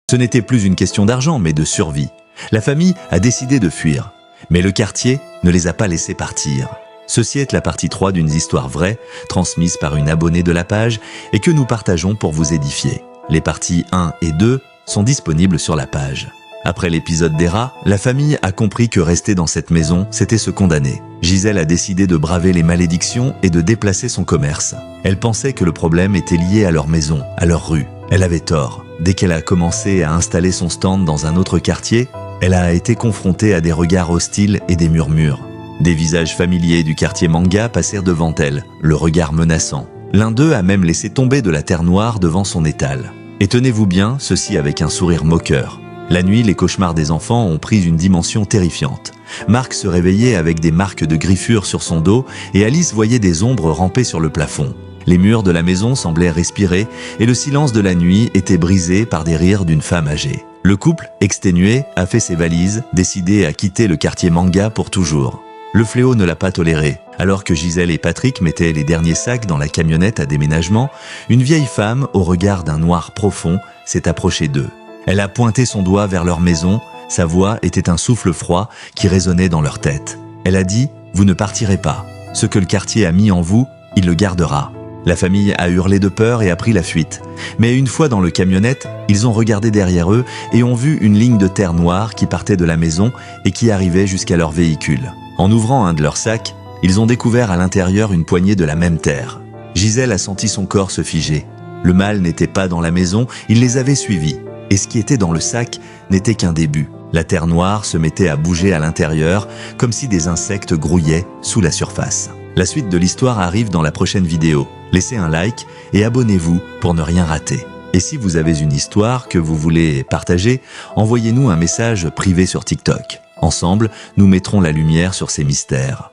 Ce n'était plus une question d'argent, mais de survie. La famille a décidé de fuir, mais le quartier ne les a pas laissés partir. Ceci est la partie 3 d'une histoire vraie, transmise par une abonnée de la page et que nous partageons pour vous édifier. Les parties 1 et 2 sont disponibles sur la page. Après l'épisode des rats, la famille a compris que rester dans cette maison, c'était se condamner. Gisèle a décidé de braver les malédictions et de déplacer son commerce. Elle pensait que le problème était lié à leur maison, à leur rue. Elle avait tort. Dès qu'elle a commencé à installer son stand dans un autre quartier, elle a été confrontée à des regards hostiles et des murmures. Des visages familiers du quartier Manga passèrent devant elle, le regard menaçant. L'un d'eux a même laissé tomber de la terre noire devant son étal. Et tenez-vous bien, ceci avec un sourire moqueur. La nuit, les cauchemars des enfants ont pris une dimension terrifiante. Marc se réveillait avec des marques de griffures sur son dos et Alice voyait des ombres ramper sur le plafond. Les murs de la maison semblaient respirer et le silence de la nuit était brisé par des rires d'une femme âgée. Le couple, exténué, a fait ses valises, décidé à quitter le quartier Manga pour toujours. Le fléau ne l'a pas toléré. Alors que Gisèle et Patrick mettaient les derniers sacs dans la camionnette à déménagement, une vieille femme, au regard d'un noir profond, s'est approchée d'eux. Elle a pointé son doigt vers leur maison, sa voix était un souffle froid qui résonnait dans leur tête. Elle a dit « Vous ne partirez pas. Ce que le quartier a mis en vous, il le gardera. » La famille a hurlé de peur et a pris la fuite. Mais une fois dans le camionnette, ils ont regardé derrière eux et ont vu une ligne de terre noire qui partait de la maison et qui arrivait jusqu'à leur véhicule. En ouvrant un de leurs sacs, ils ont découvert à l'intérieur une poignée de la même terre. Gisèle a senti son corps se figer. Le mal n'était pas dans la maison, il les avait suivis. Et ce qui était dans le sac n'était qu'un début. La terre noire se mettait à bouger à l'intérieur, comme si des insectes grouillaient sous la surface. La suite de l'histoire arrive dans la prochaine vidéo. Laissez un like et abonnez-vous pour ne rien rater. Et si vous avez une histoire que vous voulez partager, envoyez-nous un message privé sur TikTok. Ensemble, nous mettrons la lumière sur ces mystères.